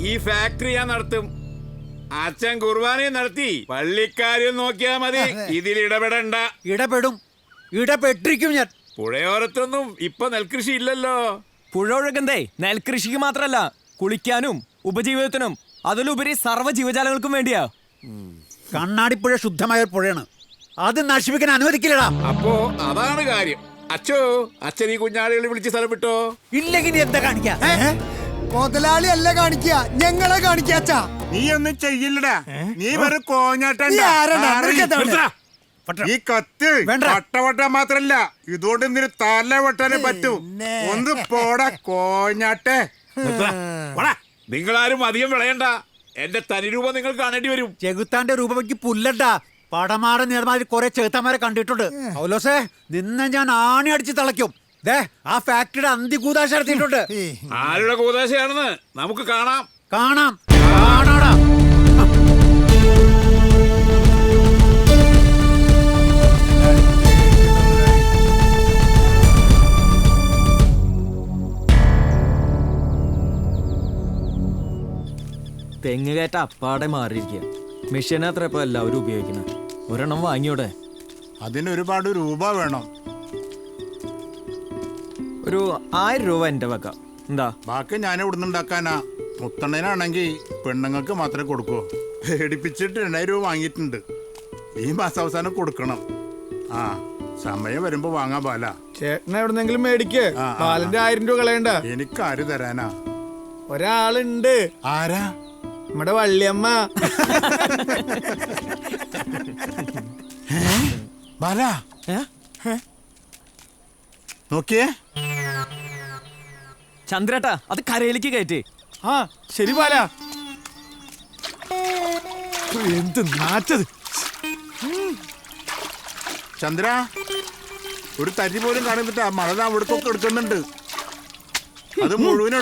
ഈ ഫാക്ടറി ഞാൻ നടത്തും. അച്ഛൻ കുർബാനയും നടത്തി പള്ളിക്കാരും നോക്കിയാ മതി. ഇതിൽ ഇടപെടണ്ട. ഇടപെട്ടിരിക്കും ഞാൻ. പുഴയോരത്തൊന്നും ഇപ്പൊ നെൽകൃഷി ഇല്ലല്ലോ. പുഴ ഒഴുകന്തേ നെൽകൃഷിക്ക് മാത്രല്ല, കുളിക്കാനും ഉപജീവിതത്തിനും അതിലുപരി സർവ്വ ജീവജാലങ്ങൾക്കും വേണ്ടിയാ. കണ്ണാടിപ്പുഴ ശുദ്ധമായ ഒരു പുഴയാണ്, അത് നശിപ്പിക്കാൻ അനുവദിക്കില്ലടാ. അപ്പോ അതാണ് കാര്യം. അച്ഛൻ ഈ കുഞ്ഞാളികളെ വിളിച്ച് സ്ഥലം വിട്ടോ. ഇല്ലെങ്കിൽ നീ എന്താ കാണിക്കാ? മുതലാളി അല്ല കാണിക്ക, ഞങ്ങളെ കാണിക്കാച്ചാ. നീ ഒന്നും ചെയ്യില്ലടാ, നീ വെറും കോഞ്ഞാട്ട. ഈ കത്ത് വട്ട മാത്രല്ല, ഇതുകൊണ്ട് നിന്റെ തല വെട്ടാനും പറ്റും. ഒന്ന് പോടാ കോഞ്ഞാട്ടെ. നിങ്ങളാരും അധികം വിളയണ്ട. എന്റെ തനി രൂപം നിങ്ങൾ കാണേണ്ടി വരും. ചെകുത്താന്റെ രൂപയ്ക്ക് പുല്ലണ്ടാ. പടമാറ നേർമാതിരി കുറെ ചെകുത്താന്മാരെ കണ്ടിട്ടുണ്ട്. പൗലോസേ, നിന്നെ ഞാൻ ആണി അടിച്ച് തിളയ്ക്കും. ആ ഫാക്ടറിയുടെ അന്തികൂതാശ നടത്തിയിട്ടുണ്ട്. ആരുടെ കൂതാശയാണെന്ന് നമുക്ക് കാണാം. കാണാടാ. തെങ്ങ് കയറ്റ അപ്പാടെ മാറിയിരിക്കുക. മെഷീൻ അത്ര ഇപ്പൊ എല്ലാവരും ഉപയോഗിക്കുന്നത്. ഒരെണ്ണം വാങ്ങിയോടെ. അതിന് ഒരുപാട് രൂപ വേണം. ഒരു 1000 രൂപ എന്റെ വെക്കാം. എന്താ? ബാക്കി ഞാൻ ഇവിടുന്ന് ഉണ്ടാക്കാനാ. മുത്തണ്ണനാണെങ്കിൽ പെണ്ണുങ്ങൾക്ക് മാത്രമേ കൊടുക്കൂ. പേടിപ്പിച്ചിട്ട് 2000 രൂപ വാങ്ങിയിട്ടുണ്ട്. ഈ മാസം അവസാനം കൊടുക്കണം. ആ സമയം വരുമ്പോ വാങ്ങാ ബാല. ചേട്ടനെ എവിടെന്നെങ്കിലും മേടിക്ക്. ബാലന്റെ 1000 രൂപ കളയണ്ട. എനിക്ക് ആര് തരാനാ? ഒരാളുണ്ട്. ആരാ? നമ്മുടെ വള്ളിയമ്മ. ബാല നോക്കിയേ. ചന്ദ്രേട്ടാ, അത് കരയിലേക്ക് കയറ്റി. ആ ശരി ബാല. എന്ത് നാറ്റത്. ചന്ദ്ര, ഒരു തരി പോലും കാണുന്നിട്ട് മഴ അവിടക്കൊക്കെ എടുക്കുന്നുണ്ട്. അത് മുഴുവൻ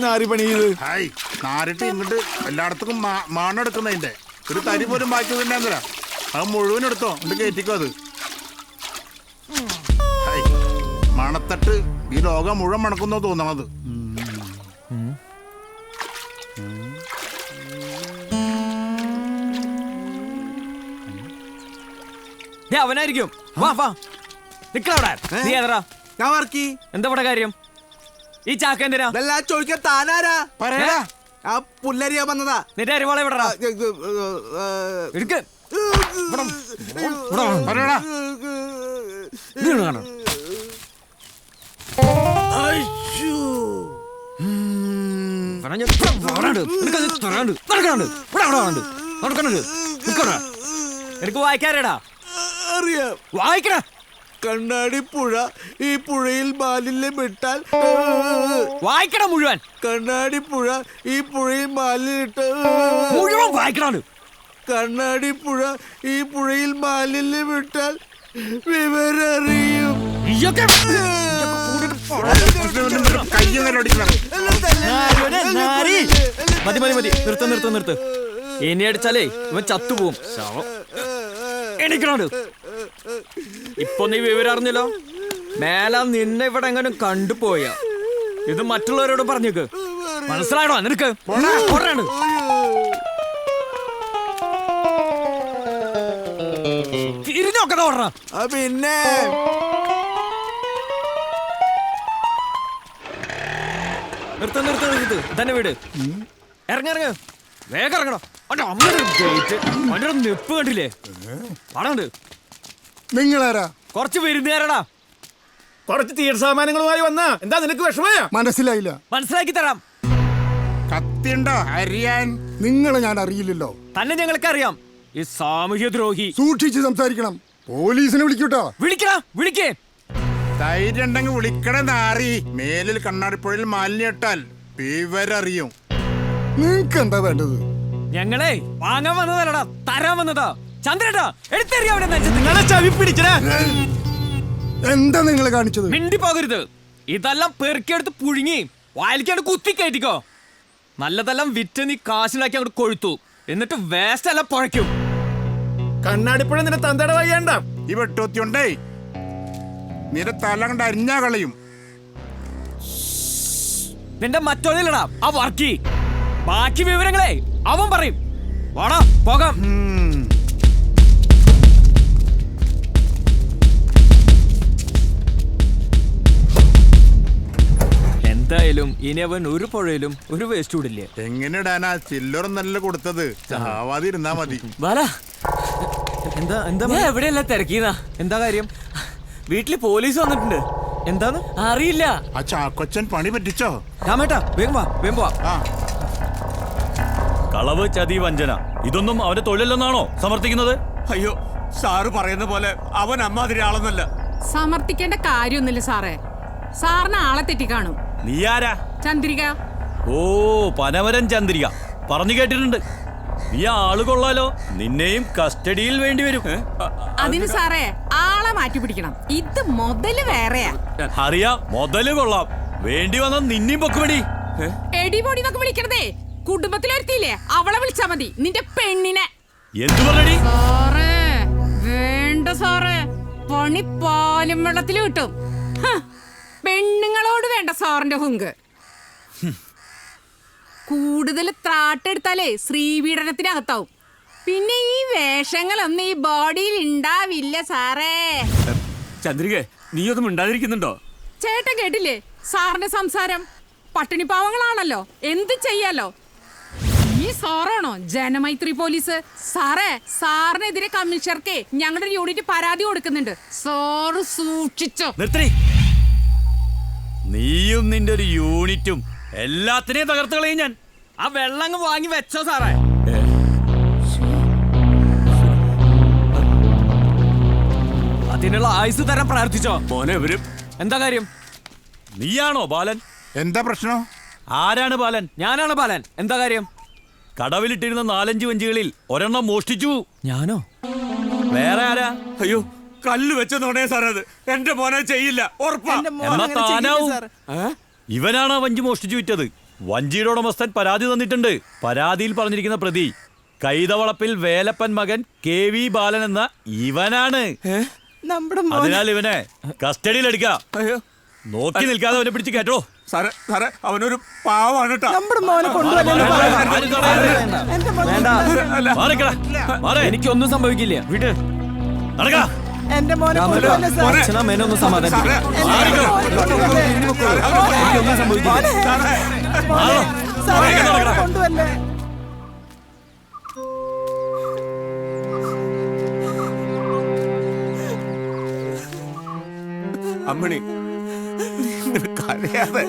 നാരി പണി ചെയ്ത്. ഹായ്, നാരിട്ട് ഇങ്ങോട്ട് എല്ലായിടത്തും മാണെടുക്കുന്നതിന്റെ ഒരു തരി പോലും ബാക്കി തന്നെയാ. അത് മുഴുവൻ എടുത്തോ, എന്നിട്ട് കയറ്റിക്കോ. അത് ഹായ്, മണത്തട്ട് ഈ ലോകം മുഴുവൻ മണക്കുന്നോ തോന്നണത്. അവനായിരിക്കും. വാ വാ, നിക്കവിടെ. നീ ഏതറാ? ഞാൻ വർക്കി. എന്താ ഇവിടെ കാര്യം? ഈ ചാക്ക എന്തിനാ ചോദിക്കാൻ? താനാരാ? പറയാ. ആ പുല്ലരിയാ വന്നതാ. നിന്റെ അരിവാളെ വിടറാ. എടുക്ക്. പറയടാ. കാണാം. എനിക്ക് വായിക്കാരടാ. അറിയാം. വായിക്കണ. കണ്ണാടിപ്പുഴ, ഈ പുഴയിൽ മാലിന്യം ഇട്ടാൽ. വായിക്കണ മുഴുവൻ. കണ്ണാടിപ്പുഴ, ഈ പുഴയിൽ മാലിന്യം ഇട്ട. മുഴുവൻ വായിക്കണ. കണ്ണാടിപ്പുഴ, ഈ പുഴയിൽ മാലിന്യം ഇട്ടാൽ വിവരറിയും. മതി മതി മതി, നിർത്ത്. ഇനി അടിച്ചാലേ ഇവൻ ചത്തുപോകും. എണീക്കണോട്. ഇപ്പൊ നീ വിവരം അറിഞ്ഞല്ലോ. മേല നിന്നെ ഇവിടെ എങ്ങനെ കണ്ടുപോയ ഇത് മറ്റുള്ളവരോട് പറഞ്ഞേക്ക്. മനസ്സിലായണോ നിനക്ക്? തിരിഞ്ഞൊക്കെ ഓടണ. പിന്നെ നിർത്ത്. തന്നെ വീട്. ഇറങ്ങ. വേഗം ഇറങ്ങണം. അവന്റെ നിപ്പ് കണ്ടില്ലേ? പണുണ്ട്. നിങ്ങളാരാ? കുറച്ച് വരുന്നേരടാ. കുറച്ച് തീർ സാമാനങ്ങളുമായി വന്നാ എന്താ നിനക്ക് വിഷമയ? മനസ്സിലായില്ല. മനസ്സിലാക്കി തരാം. കത്തിയുണ്ടോ അരിയാൻ? നിങ്ങളെ ഞാൻ അറിയില്ലല്ലോ. തന്നെ ഞങ്ങൾക്ക് അറിയാം. ഈ സാമൂഹ്യ ദ്രോഹി. സൂക്ഷിച്ച് സംസാരിക്കണം. പോലീസിനെ വിളിക്കൂട്ടോ. വിളിക്കേ. ധൈര്യം ഉണ്ടെങ്കിൽ വിളിക്കണ നാറി. മേലിൽ കണ്ണാടിപ്പുഴയിൽ മാലിന്യം ഇട്ടാൽ വിവരറിയും. നിങ്ങക്ക് എന്താ വേണ്ടത്? ഞങ്ങളെ വാങ്ങാൻ വന്നതല്ലടാ, തരാൻ വന്നതാ. ചന്ദ്രേട്ടാ, എടുത്തെറിയാ. എന്താ നിങ്ങൾ കാണിച്ചത്? മിണ്ടി പോകരുത്. ഇതെല്ലാം പെറുക്കിയെടുത്ത് പുഴുങ്ങി വായിലിക്കാണ്ട് കുത്തി കയറ്റിക്കോ. നല്ലതെല്ലാം വിറ്റ് നീ കാശിലാക്കി അങ്ങോട്ട് കൊഴുത്തു. എന്നിട്ട് വേസ്റ്റ് എല്ലാം പുഴയ്ക്കും. കണ്ണാടിപ്പുഴ നിന്റെ തന്തയുടെ വയ്യണ്ട. ഈ വെട്ടോത്തിയുണ്ടേ, നിന്റെ തല കണ്ട് അരിഞ്ഞാ കളയും. നിന്റെ മറ്റൊന്നില്ലടാ ആ വർക്കി. ബാക്കി വിവരങ്ങളെ അവൻ പറയും. വാടാ പോകാം. എന്തായാലും ഇനി അവൻ ഒരു പുഴയിലും ഒരു വേസ്റ്റ് വിടില്ല. എങ്ങനെ ഇടാനാ? ചില്ലറ നല്ല കൊടുത്തത്, ചാവാതിരുന്നാ മതി. ബാലാ എന്താ എന്താ എവിടെയല്ല തിരക്കീന്നാ? എന്താ കാര്യം? വീട്ടില് പോലീസ് വന്നിട്ടുണ്ട്. എന്താന്ന് അറിയില്ല. ആ ചാക്കൊച്ചൻ പണി പറ്റിച്ചോ? രാമേട്ടാ വേഗം വാ, വേഗം വാ. ആ, കളവ്, ചതി, വഞ്ചന ഇതൊന്നും അവന്റെ തൊഴിലല്ലെന്നാണോ സമർത്ഥിക്കുന്നത്? അയ്യോ, സാറ് പറയുന്ന പോലെ അവൻ അമ്മാതിരി ആളൊന്നല്ല. സമർത്ഥിക്കേണ്ട കാര്യമൊന്നുമില്ല സാറേ. സാറിന് ആളെ തെറ്റിക്കാണും. നീ ആരാ? ചന്ദ്രിക. ഓ, പനവരൻ ചന്ദ്രിക. പറഞ്ഞു കേട്ടിട്ടുണ്ട്. നീ ആള് കൊള്ളാലോ. നിന്നെയും കസ്റ്റഡിയിൽ വേണ്ടി വരും. അതിന് സാറേ ആളെ മാറ്റി പിടിക്കണം. ഇത് മുതല് വേറെയാ. അറിയാ, മുതല് കൊള്ളാം. വേണ്ടി വന്ന നിന്നെയും പൊക്കുപടി. എടിപൊടി എന്നൊക്കെ വിളിക്കണതേ കുടുംബത്തിലൊരുത്തിയില്ലേ, അവളെ വിളിച്ചാ മതി. നിന്റെ പെണ്ണിനെ. എന്തു പറഞ്ഞടി? സാറേ വേണ്ട സാറേ, പണി പാലും വെള്ളത്തിൽ കിട്ടും. പെണ്ണുങ്ങളോട് വേണ്ട സാറിന്റെ ഹുങ്ക്. കൂടുതൽ ത്രാട്ടെടുത്താലേ ശ്രീപീഡനത്തിനകത്താവും. പിന്നെ ഈ വേഷങ്ങളൊന്നും ഈ ബോഡിയിൽ ഉണ്ടാവില്ല സാറേ. ചന്ദ്രിക, നീ ഒന്നും മിണ്ടാതിരിക്കുന്നുണ്ടോ? ചേട്ടൻ കേട്ടില്ലേ സാറിന്റെ സംസാരം? പട്ടിണി പാവങ്ങളാണല്ലോ, എന്ത് ചെയ്യാലോ. ഈ സാറാണോ ജനമൈത്രി പോലീസ്? സാറേ, സാറിനെതിരെ കമ്മീഷണർക്ക് ഞങ്ങളുടെ യൂണിറ്റ് പരാതി കൊടുക്കുന്നുണ്ട്. സാറ് സൂക്ഷിച്ചോ. നിർത്തി. നീയും നിന്റെ ഒരു യൂണിറ്റും എല്ലാത്തിനെയും തകർത്ത് കളയും ഞാൻ. ആ വെള്ളം അങ്ങ് വാങ്ങി വെച്ചോ സാറേ. അതിനുള്ള ആയുസ് തരാൻ പ്രാർത്ഥിച്ചോ മോനെ, ഇവരും എന്താ കാര്യം? നീയാണോ ബാലൻ? എന്താ പ്രശ്നം? ആരാണ് ബാലൻ? ഞാനാണ് ബാലൻ. എന്താ കാര്യം? കടവിലിട്ടിരുന്ന 4-5 വഞ്ചികളിൽ ഒരെണ്ണം മോഷ്ടിച്ചു. ഞാനോ? വേറെ ആരാ? അയ്യോ, കല്ല് വെച്ചെന്നോണേ സാർ, അത് എന്റെ മോനെ ചെയ്യില്ല, ഉറപ്പാ. എന്നാ താനാവും. ഇവനാണ് വഞ്ചി മോഷ്ടിച്ചു വിറ്റത്. വഞ്ചിയുടെ ഉടമസ്ഥൻ പരാതി തന്നിട്ടുണ്ട്. പരാതിയിൽ പറഞ്ഞിരിക്കുന്ന പ്രതി കൈതവളപ്പിൽ വേലപ്പൻ മകൻ KV ബാലൻ എന്ന ഇവനാണ്. അതിനാൽ ഇവനെ കസ്റ്റഡിയിൽ എടുക്കാം. അയ്യോ നോക്കി നിൽക്കാതെ അവനെ പിടിച്ച് കേട്ടോ. സാറേ, സാറേ, അവനൊരു പാവാണ് കേട്ടോ. എനിക്കൊന്നും സംഭവിക്കില്ല. വീട് നടക്കാ. അച്ഛനമ്മേനൊന്നും സമാധാനം. എനിക്കൊന്നും സംഭവിക്കില്ല. അമ്മണി, കരയാതെ.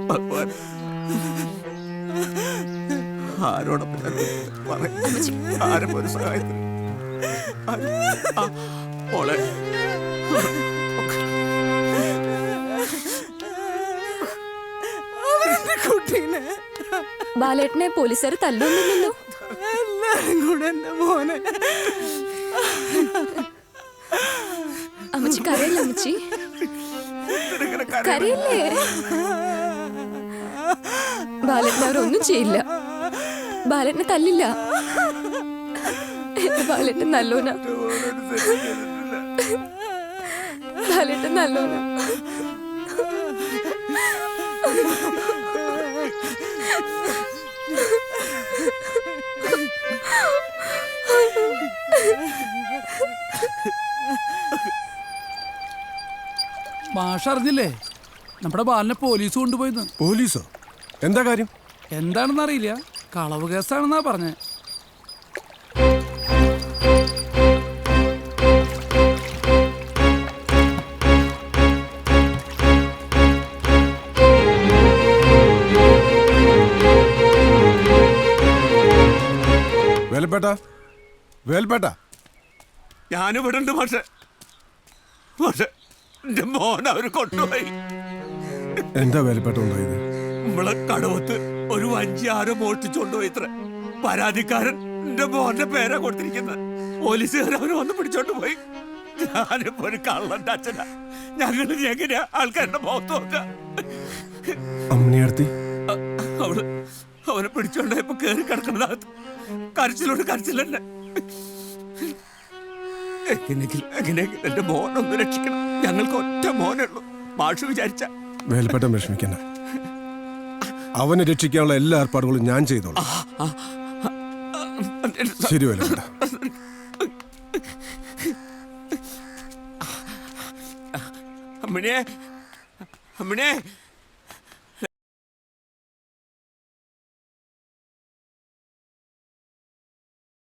ഭഗവാൻ, ആരോടൊപ്പം ആരും ഒരു സഹായത്തിന് മോളെ. ബാലേട്ടനെ പോലീസുകാർ തല്ലൊന്നുമില്ലല്ലോ. അമ്മച്ചി കരയില്ല. അമ്മച്ചി കരയില്ലേ? ബാലേട്ടനെ അവരൊന്നും ചെയ്യില്ല. ബാലേട്ടനെ തല്ലില്ല. ബാലേട്ടൻ നല്ലോനാ. ബാലേട്ടൻ നല്ലോനാ. മാഷ് അറിഞ്ഞില്ലേ നമ്മുടെ ബാലിനെ പോലീസ് കൊണ്ടുപോയിന്ന്? പോലീസോ? എന്താ കാര്യം? എന്താണെന്ന് അറിയില്ല, കളവ് കേസാണെന്നാ പറഞ്ഞേ. വേലപ്പേട്ട, വേലപ്പേട്ട, ഞാനിവിടെ ഉണ്ട് പക്ഷെ എന്റെ മോൻ അവര് കൊണ്ടുപോയി. എന്താ വേലപ്പേട്ട ഉണ്ടായത്? നമ്മളെ കടവത്ത് ഒരു വഞ്ചി ആരോ മോഷ്ടിച്ചോണ്ടുപോയി. ഇത്ര പരാതിക്കാരൻ എന്റെ മോന്റെ പേരാ കൊടുത്തിരിക്കുന്നത്. പോലീസുകാർ അവര് വന്ന് പിടിച്ചോണ്ട് പോയി. ഞാനിപ്പോ ഒരു കള്ളന്റെ അച്ഛനാ. ഞങ്ങൾ എങ്ങനെയാ ആൾക്കാരുടെ മുഖത്ത് നോക്ക? അമ്മണിയടുത്തി അവനെ പിടിച്ചോണ്ടായപ്പോ കേറി കിടക്കുന്നതകത്ത് കരച്ചിലോട് കരച്ചിൽ തന്നെ. എങ്ങനെയെങ്കിലും എന്റെ മോനൊന്ന് രക്ഷിക്കണം. ഞങ്ങൾക്ക് ഒറ്റ മോനേ ഉള്ളൂ. മാഷ് വിചാരിച്ച വേലപ്പെട്ടൻ വിഷമിക്കണ്ട. അവനെ രക്ഷിക്കാനുള്ള എല്ലാ ഏർപ്പാടുകളും ഞാൻ ചെയ്തോളാം. ശരി വേലപ്പെട്ട. അമ്മനെ അമ്മനെ